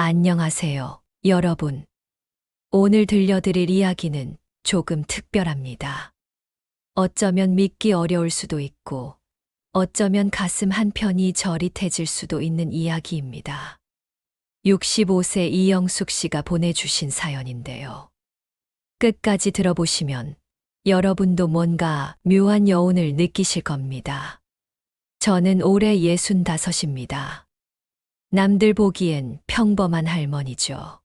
안녕하세요, 여러분. 오늘 들려드릴 이야기는 조금 특별합니다. 어쩌면 믿기 어려울 수도 있고, 어쩌면 가슴 한편이 저릿해질 수도 있는 이야기입니다. 65세 이영숙 씨가 보내주신 사연인데요. 끝까지 들어보시면 여러분도 뭔가 묘한 여운을 느끼실 겁니다. 저는 올해 65입니다. 남들 보기엔 평범한 할머니죠.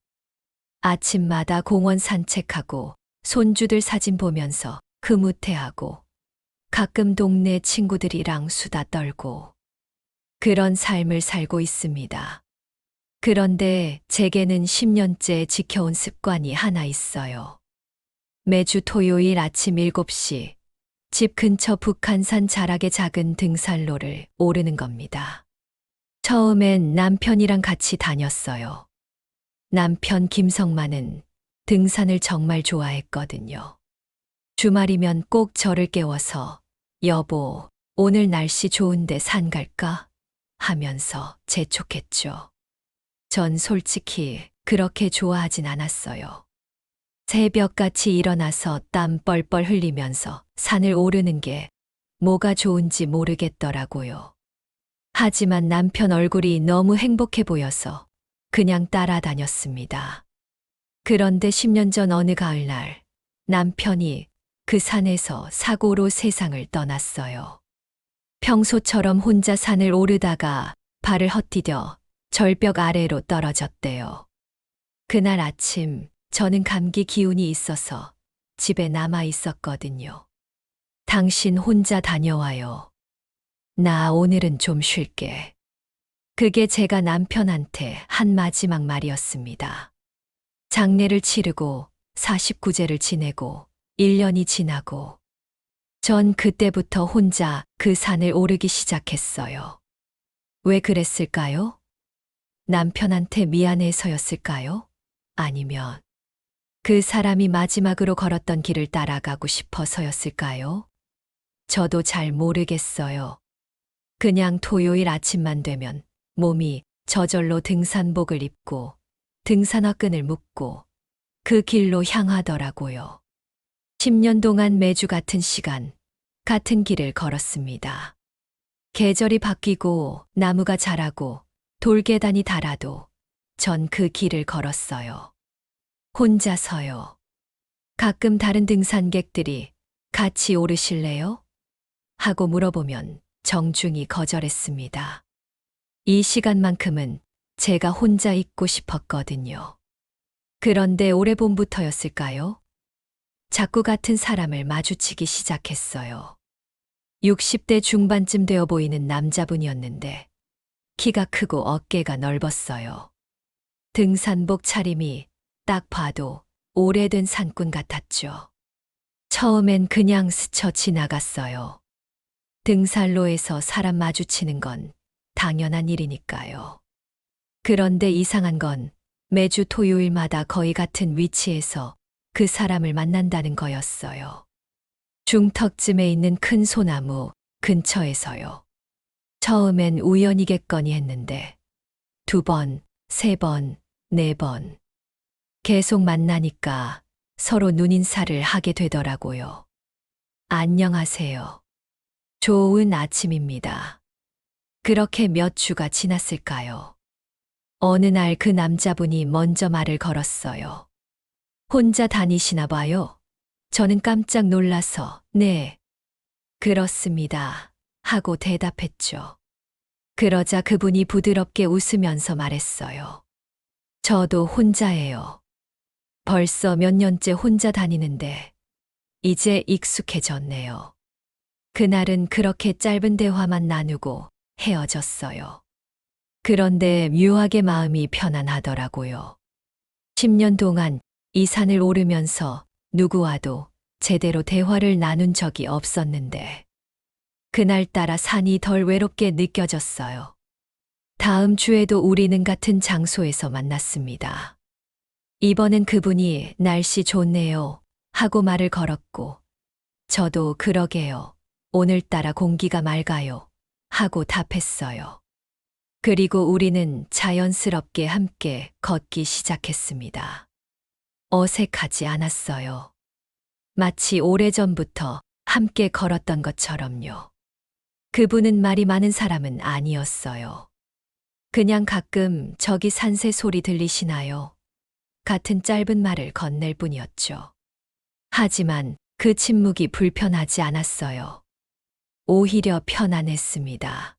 아침마다 공원 산책하고 손주들 사진 보면서 흐뭇해하고 가끔 동네 친구들이랑 수다 떨고 그런 삶을 살고 있습니다. 그런데 제게는 10년째 지켜온 습관이 하나 있어요. 매주 토요일 아침 7시 집 근처 북한산 자락의 작은 등산로를 오르는 겁니다. 처음엔 남편이랑 같이 다녔어요. 남편 김성만은 등산을 정말 좋아했거든요. 주말이면 꼭 저를 깨워서 여보, 오늘 날씨 좋은데 산 갈까? 하면서 재촉했죠. 전 솔직히 그렇게 좋아하진 않았어요. 새벽같이 일어나서 땀 뻘뻘 흘리면서 산을 오르는 게 뭐가 좋은지 모르겠더라고요. 하지만 남편 얼굴이 너무 행복해 보여서 그냥 따라다녔습니다. 그런데 10년 전 어느 가을날 남편이 그 산에서 사고로 세상을 떠났어요. 평소처럼 혼자 산을 오르다가 발을 헛디뎌 절벽 아래로 떨어졌대요. 그날 아침 저는 감기 기운이 있어서 집에 남아 있었거든요. 당신 혼자 다녀와요. 나 오늘은 좀 쉴게. 그게 제가 남편한테 한 마지막 말이었습니다. 장례를 치르고 49제를 지내고 1년이 지나고 전 그때부터 혼자 그 산을 오르기 시작했어요. 왜 그랬을까요? 남편한테 미안해서였을까요? 아니면 그 사람이 마지막으로 걸었던 길을 따라가고 싶어서였을까요? 저도 잘 모르겠어요. 그냥 토요일 아침만 되면 몸이 저절로 등산복을 입고 등산화 끈을 묶고 그 길로 향하더라고요. 10년 동안 매주 같은 시간, 같은 길을 걸었습니다. 계절이 바뀌고 나무가 자라고 돌계단이 닳아도 전 그 길을 걸었어요. 혼자서요. 가끔 다른 등산객들이 같이 오르실래요? 하고 물어보면 정중히 거절했습니다. 이 시간만큼은 제가 혼자 있고 싶었거든요. 그런데 올해 봄부터였을까요? 자꾸 같은 사람을 마주치기 시작했어요. 60대 중반쯤 되어 보이는 남자분이었는데 키가 크고 어깨가 넓었어요. 등산복 차림이 딱 봐도 오래된 산꾼 같았죠. 처음엔 그냥 스쳐 지나갔어요. 등산로에서 사람 마주치는 건 당연한 일이니까요. 그런데 이상한 건 매주 토요일마다 거의 같은 위치에서 그 사람을 만난다는 거였어요. 중턱쯤에 있는 큰 소나무 근처에서요. 처음엔 우연이겠거니 했는데 2번, 3번, 4번 계속 만나니까 서로 눈인사를 하게 되더라고요. 안녕하세요. 좋은 아침입니다. 그렇게 몇 주가 지났을까요? 어느 날 그 남자분이 먼저 말을 걸었어요. 혼자 다니시나 봐요? 저는 깜짝 놀라서 네, 그렇습니다. 하고 대답했죠. 그러자 그분이 부드럽게 웃으면서 말했어요. 저도 혼자예요. 벌써 몇 년째 혼자 다니는데 이제 익숙해졌네요. 그날은 그렇게 짧은 대화만 나누고 헤어졌어요. 그런데 묘하게 마음이 편안하더라고요. 10년 동안 이 산을 오르면서 누구와도 제대로 대화를 나눈 적이 없었는데 그날따라 산이 덜 외롭게 느껴졌어요. 다음 주에도 우리는 같은 장소에서 만났습니다. 이번엔 그분이 날씨 좋네요 하고 말을 걸었고 저도 그러게요. 오늘따라 공기가 맑아요 하고 답했어요. 그리고 우리는 자연스럽게 함께 걷기 시작했습니다. 어색하지 않았어요. 마치 오래전부터 함께 걸었던 것처럼요. 그분은 말이 많은 사람은 아니었어요. 그냥 가끔 저기 산새 소리 들리시나요? 같은 짧은 말을 건넬 뿐이었죠. 하지만 그 침묵이 불편하지 않았어요. 오히려 편안했습니다.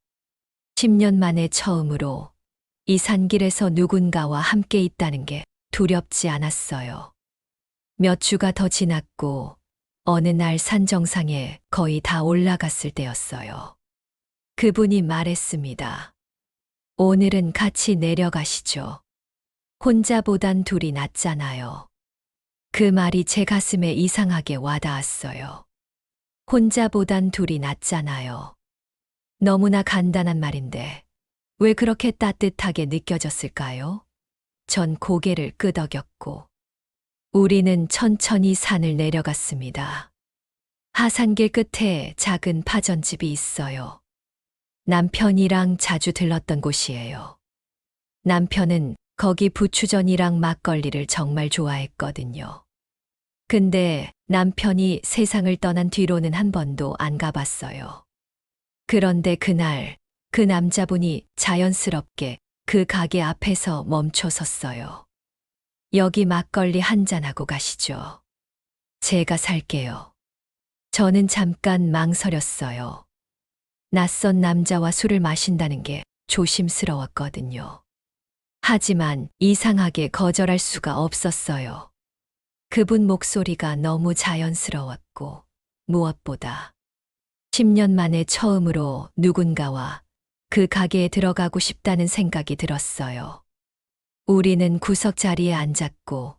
10년 만에 처음으로 이 산길에서 누군가와 함께 있다는 게 두렵지 않았어요. 몇 주가 더 지났고 어느 날 산 정상에 거의 다 올라갔을 때였어요. 그분이 말했습니다. 오늘은 같이 내려가시죠. 혼자보단 둘이 낫잖아요. 그 말이 제 가슴에 이상하게 와닿았어요. 혼자보단 둘이 낫잖아요. 너무나 간단한 말인데 왜 그렇게 따뜻하게 느껴졌을까요? 전 고개를 끄덕였고 우리는 천천히 산을 내려갔습니다. 하산길 끝에 작은 파전집이 있어요. 남편이랑 자주 들렀던 곳이에요. 남편은 거기 부추전이랑 막걸리를 정말 좋아했거든요. 근데 남편이 세상을 떠난 뒤로는 한 번도 안 가봤어요. 그런데 그날 그 남자분이 자연스럽게 그 가게 앞에서 멈춰 섰어요. 여기 막걸리 한잔하고 가시죠. 제가 살게요. 저는 잠깐 망설였어요. 낯선 남자와 술을 마신다는 게 조심스러웠거든요. 하지만 이상하게 거절할 수가 없었어요. 그분 목소리가 너무 자연스러웠고 무엇보다 10년 만에 처음으로 누군가와 그 가게에 들어가고 싶다는 생각이 들었어요. 우리는 구석 자리에 앉았고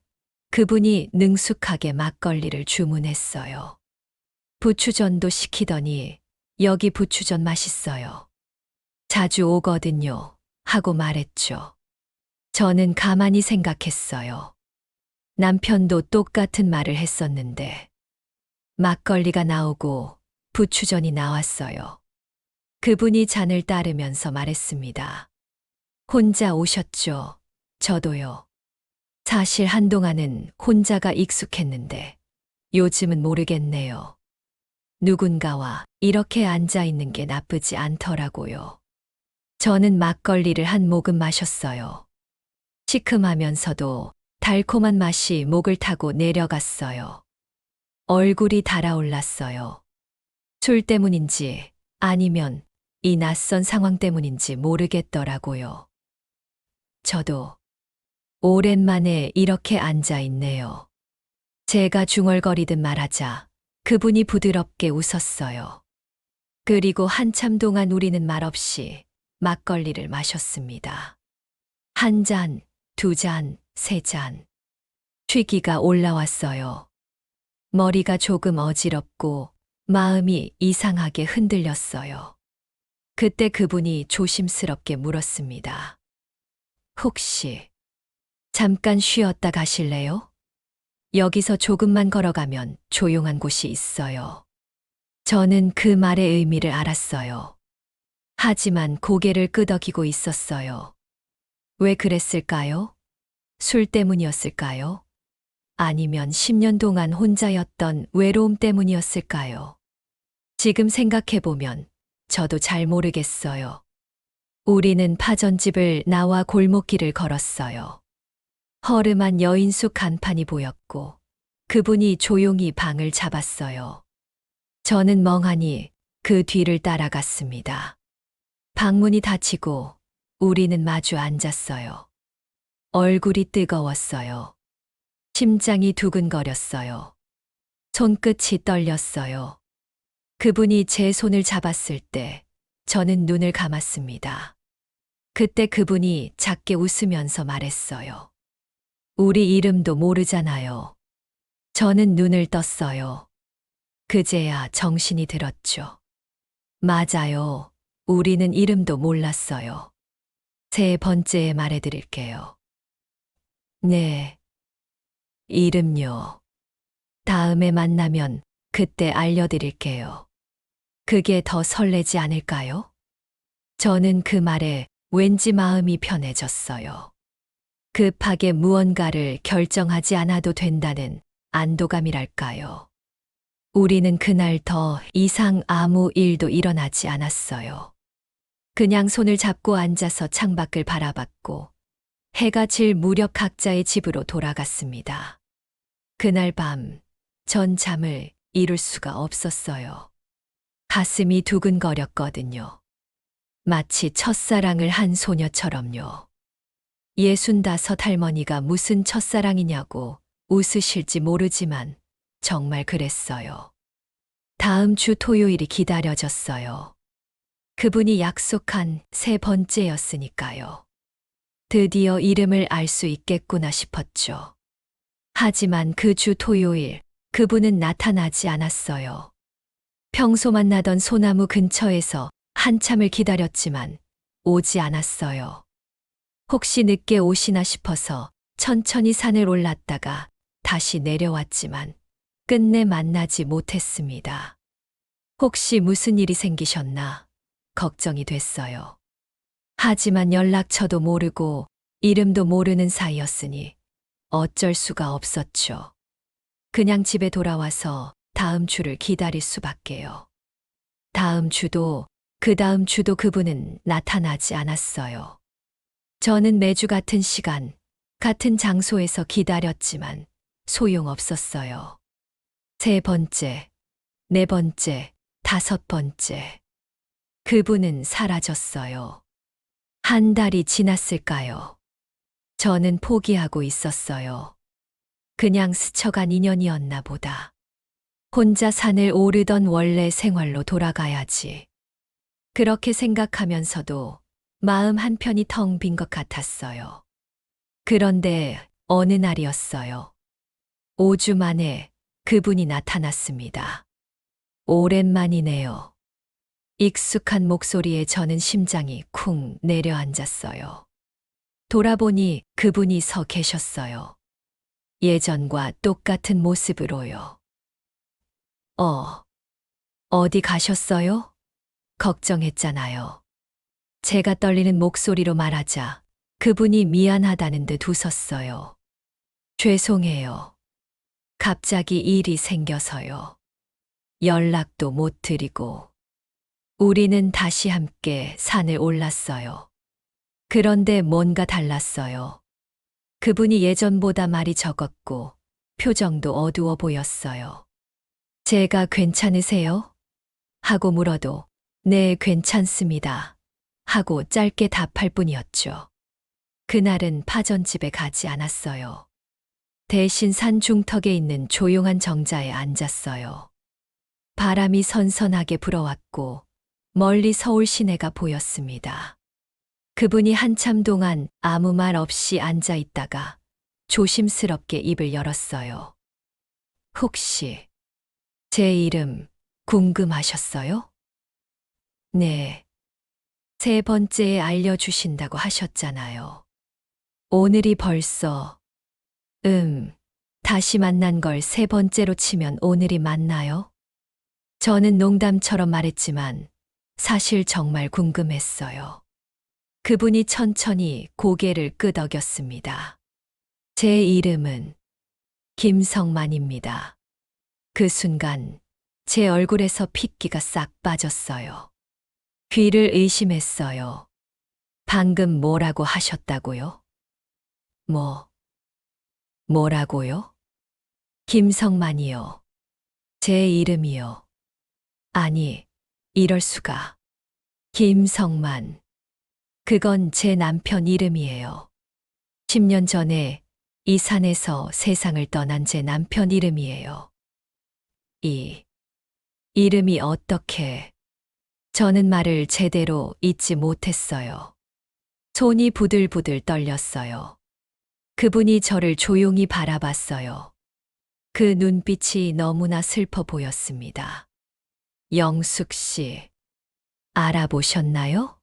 그분이 능숙하게 막걸리를 주문했어요. 부추전도 시키더니 여기 부추전 맛있어요. 자주 오거든요. 하고 말했죠. 저는 가만히 생각했어요. 남편도 똑같은 말을 했었는데 막걸리가 나오고 부추전이 나왔어요. 그분이 잔을 따르면서 말했습니다. 혼자 오셨죠? 저도요. 사실 한동안은 혼자가 익숙했는데 요즘은 모르겠네요. 누군가와 이렇게 앉아 있는 게 나쁘지 않더라고요. 저는 막걸리를 한 모금 마셨어요. 시큼하면서도 달콤한 맛이 목을 타고 내려갔어요. 얼굴이 달아올랐어요. 술 때문인지 아니면 이 낯선 상황 때문인지 모르겠더라고요. 저도 오랜만에 이렇게 앉아 있네요. 제가 중얼거리듯 말하자 그분이 부드럽게 웃었어요. 그리고 한참 동안 우리는 말없이 막걸리를 마셨습니다. 한 잔, 두 잔, 세 잔. 취기가 올라왔어요. 머리가 조금 어지럽고 마음이 이상하게 흔들렸어요. 그때 그분이 조심스럽게 물었습니다. 혹시 잠깐 쉬었다 가실래요? 여기서 조금만 걸어가면 조용한 곳이 있어요. 저는 그 말의 의미를 알았어요. 하지만 고개를 끄덕이고 있었어요. 왜 그랬을까요? 술 때문이었을까요? 아니면 10년 동안 혼자였던 외로움 때문이었을까요? 지금 생각해보면 저도 잘 모르겠어요. 우리는 파전집을 나와 골목길을 걸었어요. 허름한 여인숙 간판이 보였고 그분이 조용히 방을 잡았어요. 저는 멍하니 그 뒤를 따라갔습니다. 방문이 닫히고 우리는 마주 앉았어요. 얼굴이 뜨거웠어요. 심장이 두근거렸어요. 손끝이 떨렸어요. 그분이 제 손을 잡았을 때 저는 눈을 감았습니다. 그때 그분이 작게 웃으면서 말했어요. 우리 이름도 모르잖아요. 저는 눈을 떴어요. 그제야 정신이 들었죠. 맞아요. 우리는 이름도 몰랐어요. 세 번째에 말해드릴게요. 네. 이름요. 다음에 만나면 그때 알려드릴게요. 그게 더 설레지 않을까요? 저는 그 말에 왠지 마음이 편해졌어요. 급하게 무언가를 결정하지 않아도 된다는 안도감이랄까요. 우리는 그날 더 이상 아무 일도 일어나지 않았어요. 그냥 손을 잡고 앉아서 창밖을 바라봤고 해가 질 무렵 각자의 집으로 돌아갔습니다. 그날 밤, 전 잠을 이룰 수가 없었어요. 가슴이 두근거렸거든요. 마치 첫사랑을 한 소녀처럼요. 65 할머니가 무슨 첫사랑이냐고 웃으실지 모르지만 정말 그랬어요. 다음 주 토요일이 기다려졌어요. 그분이 약속한 3번째였으니까요. 드디어 이름을 알 수 있겠구나 싶었죠. 하지만 그 주 토요일 그분은 나타나지 않았어요. 평소 만나던 소나무 근처에서 한참을 기다렸지만 오지 않았어요. 혹시 늦게 오시나 싶어서 천천히 산을 올랐다가 다시 내려왔지만 끝내 만나지 못했습니다. 혹시 무슨 일이 생기셨나 걱정이 됐어요. 하지만 연락처도 모르고 이름도 모르는 사이였으니 어쩔 수가 없었죠. 그냥 집에 돌아와서 다음 주를 기다릴 수밖에요. 다음 주도 그 다음 주도 그분은 나타나지 않았어요. 저는 매주 같은 시간, 같은 장소에서 기다렸지만 소용없었어요. 3번째, 4번째, 5번째. 그분은 사라졌어요. 한 달이 지났을까요? 저는 포기하고 있었어요. 그냥 스쳐간 인연이었나 보다. 혼자 산을 오르던 원래 생활로 돌아가야지. 그렇게 생각하면서도 마음 한편이 텅 빈 것 같았어요. 그런데 어느 날이었어요. 5주 만에 그분이 나타났습니다. 오랜만이네요. 익숙한 목소리에 저는 심장이 쿵 내려앉았어요. 돌아보니 그분이 서 계셨어요. 예전과 똑같은 모습으로요. 어디 가셨어요? 걱정했잖아요. 제가 떨리는 목소리로 말하자 그분이 미안하다는 듯 웃었어요. 죄송해요. 갑자기 일이 생겨서요. 연락도 못 드리고. 우리는 다시 함께 산을 올랐어요. 그런데 뭔가 달랐어요. 그분이 예전보다 말이 적었고 표정도 어두워 보였어요. 제가 괜찮으세요? 하고 물어도 네, 괜찮습니다. 하고 짧게 답할 뿐이었죠. 그날은 파전집에 가지 않았어요. 대신 산 중턱에 있는 조용한 정자에 앉았어요. 바람이 선선하게 불어왔고 멀리 서울 시내가 보였습니다. 그분이 한참 동안 아무 말 없이 앉아 있다가 조심스럽게 입을 열었어요. 혹시 제 이름 궁금하셨어요? 네. 3번째에 알려주신다고 하셨잖아요. 오늘이 벌써, 다시 만난 걸 3번째로 치면 오늘이 맞나요? 저는 농담처럼 말했지만 사실 정말 궁금했어요. 그분이 천천히 고개를 끄덕였습니다. 제 이름은 김성만입니다. 그 순간 제 얼굴에서 핏기가 싹 빠졌어요. 귀를 의심했어요. 방금 뭐라고 하셨다고요? 뭐라고요? 김성만이요. 제 이름이요. 아니, 이럴 수가. 김성만. 그건 제 남편 이름이에요. 10년 전에 이 산에서 세상을 떠난 제 남편 이름이에요. 이 이름이 어떻게... 저는 말을 제대로 잊지 못했어요. 손이 부들부들 떨렸어요. 그분이 저를 조용히 바라봤어요. 그 눈빛이 너무나 슬퍼 보였습니다. 영숙 씨, 알아보셨나요?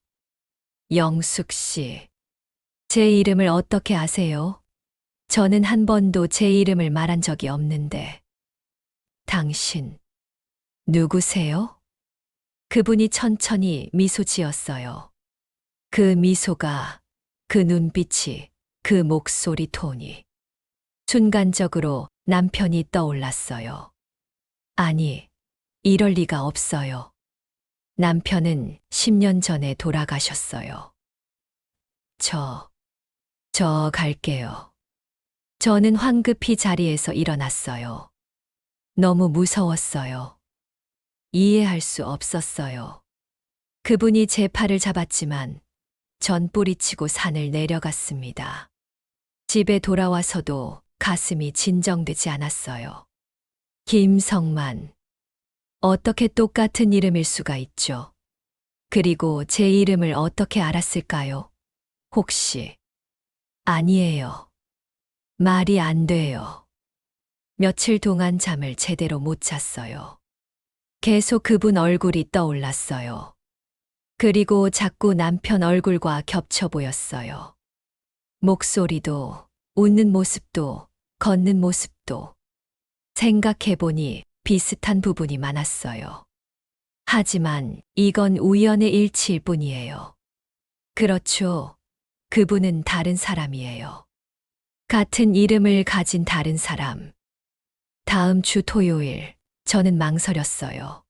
영숙 씨, 제 이름을 어떻게 아세요? 저는 한 번도 제 이름을 말한 적이 없는데. 당신, 누구세요? 그분이 천천히 미소 지었어요. 그 미소가, 그 눈빛이, 그 목소리 톤이. 순간적으로 남편이 떠올랐어요. 아니, 이럴 리가 없어요. 남편은 10년 전에 돌아가셨어요. 저 갈게요. 저는 황급히 자리에서 일어났어요. 너무 무서웠어요. 이해할 수 없었어요. 그분이 제 팔을 잡았지만 전 뿌리치고 산을 내려갔습니다. 집에 돌아와서도 가슴이 진정되지 않았어요. 김성만. 어떻게 똑같은 이름일 수가 있죠? 그리고 제 이름을 어떻게 알았을까요? 혹시. 아니에요. 말이 안 돼요. 며칠 동안 잠을 제대로 못 잤어요. 계속 그분 얼굴이 떠올랐어요. 그리고 자꾸 남편 얼굴과 겹쳐 보였어요. 목소리도, 웃는 모습도, 걷는 모습도. 생각해보니 비슷한 부분이 많았어요. 하지만 이건 우연의 일치일 뿐이에요. 그렇죠. 그분은 다른 사람이에요. 같은 이름을 가진 다른 사람. 다음 주 토요일, 저는 망설였어요.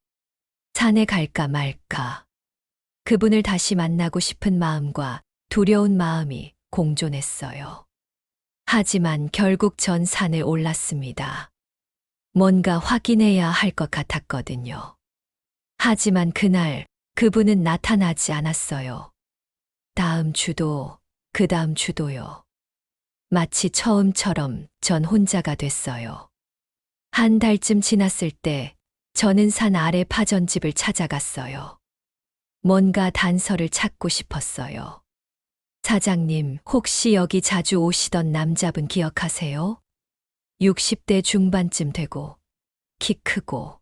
산에 갈까 말까. 그분을 다시 만나고 싶은 마음과 두려운 마음이 공존했어요. 하지만 결국 전 산에 올랐습니다. 뭔가 확인해야 할 것 같았거든요. 하지만 그날 그분은 나타나지 않았어요. 다음 주도, 그 다음 주도요. 마치 처음처럼 전 혼자가 됐어요. 한 달쯤 지났을 때 저는 산 아래 파전집을 찾아갔어요. 뭔가 단서를 찾고 싶었어요. 사장님, 혹시 여기 자주 오시던 남자분 기억하세요? 60대 중반쯤 되고, 키 크고.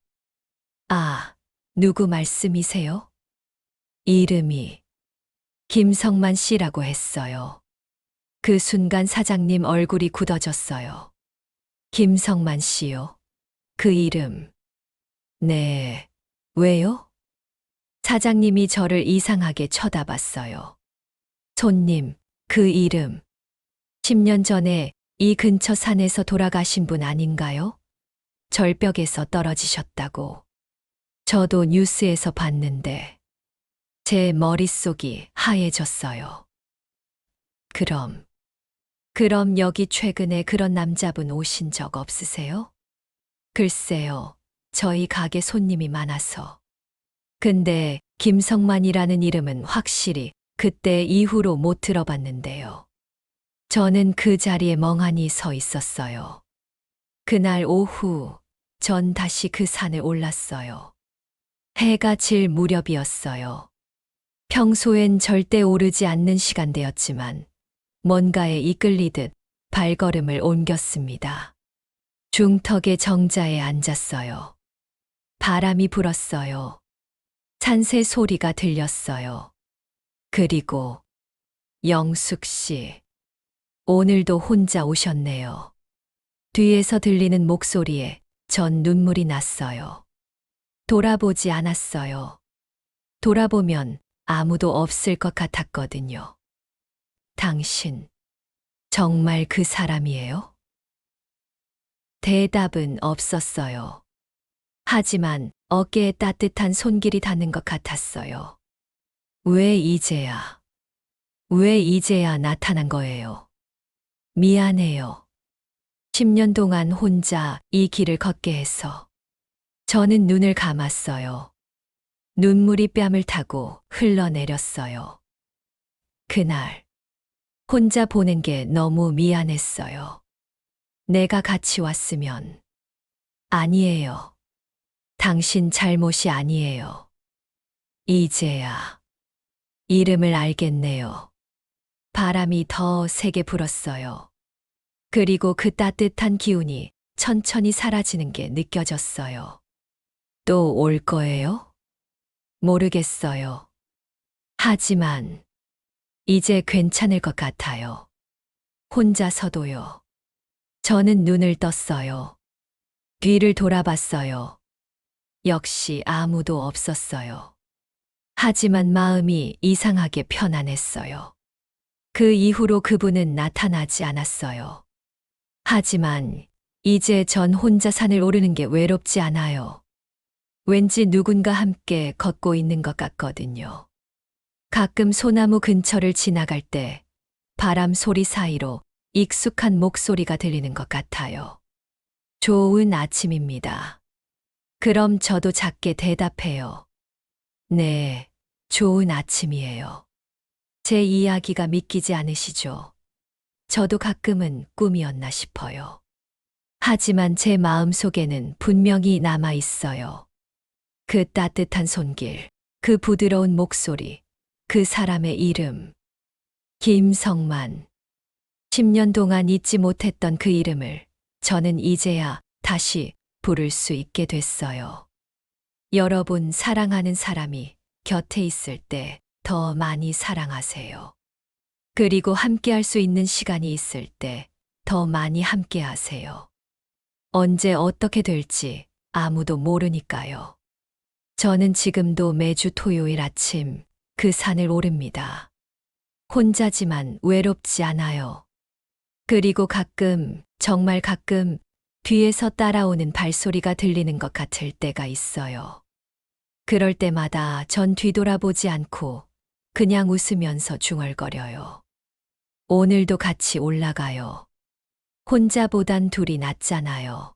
아, 누구 말씀이세요? 이름이 김성만 씨라고 했어요. 그 순간 사장님 얼굴이 굳어졌어요. 김성만 씨요? 그 이름. 네. 왜요? 사장님이 저를 이상하게 쳐다봤어요. 손님, 그 이름. 10년 전에 이 근처 산에서 돌아가신 분 아닌가요? 절벽에서 떨어지셨다고. 저도 뉴스에서 봤는데 제 머릿속이 하얘졌어요. 그럼 여기 최근에 그런 남자분 오신 적 없으세요? 글쎄요, 저희 가게 손님이 많아서. 근데 김성만이라는 이름은 확실히 그때 이후로 못 들어봤는데요. 저는 그 자리에 멍하니 서 있었어요. 그날 오후, 전 다시 그 산에 올랐어요. 해가 질 무렵이었어요. 평소엔 절대 오르지 않는 시간대였지만 뭔가에 이끌리듯 발걸음을 옮겼습니다. 중턱의 정자에 앉았어요. 바람이 불었어요. 산새 소리가 들렸어요. 그리고 영숙 씨, 오늘도 혼자 오셨네요. 뒤에서 들리는 목소리에 전 눈물이 났어요. 돌아보지 않았어요. 돌아보면 아무도 없을 것 같았거든요. 당신, 정말 그 사람이에요? 대답은 없었어요. 하지만 어깨에 따뜻한 손길이 닿는 것 같았어요. 왜 이제야 나타난 거예요? 미안해요. 10년 동안 혼자 이 길을 걷게 해서. 저는 눈을 감았어요. 눈물이 뺨을 타고 흘러내렸어요. 그날, 혼자 보는 게 너무 미안했어요. 내가 같이 왔으면. 아니에요. 당신 잘못이 아니에요. 이제야 이름을 알겠네요. 바람이 더 세게 불었어요. 그리고 그 따뜻한 기운이 천천히 사라지는 게 느껴졌어요. 또 올 거예요? 모르겠어요. 하지만 이제 괜찮을 것 같아요. 혼자서도요. 저는 눈을 떴어요. 뒤를 돌아봤어요. 역시 아무도 없었어요. 하지만 마음이 이상하게 편안했어요. 그 이후로 그분은 나타나지 않았어요. 하지만 이제 전 혼자 산을 오르는 게 외롭지 않아요. 왠지 누군가 함께 걷고 있는 것 같거든요. 가끔 소나무 근처를 지나갈 때 바람 소리 사이로 익숙한 목소리가 들리는 것 같아요. 좋은 아침입니다. 그럼 저도 작게 대답해요. 네, 좋은 아침이에요. 제 이야기가 믿기지 않으시죠? 저도 가끔은 꿈이었나 싶어요. 하지만 제 마음 속에는 분명히 남아 있어요. 그 따뜻한 손길, 그 부드러운 목소리, 그 사람의 이름. 김성만. 10년 동안 잊지 못했던 그 이름을 저는 이제야 다시 부를 수 있게 됐어요. 여러분 사랑하는 사람이 곁에 있을 때 더 많이 사랑하세요. 그리고 함께할 수 있는 시간이 있을 때 더 많이 함께하세요. 언제 어떻게 될지 아무도 모르니까요. 저는 지금도 매주 토요일 아침 그 산을 오릅니다. 혼자지만 외롭지 않아요. 그리고 가끔, 정말 가끔 뒤에서 따라오는 발소리가 들리는 것 같을 때가 있어요. 그럴 때마다 전 뒤돌아보지 않고 그냥 웃으면서 중얼거려요. 오늘도 같이 올라가요. 혼자보단 둘이 낫잖아요.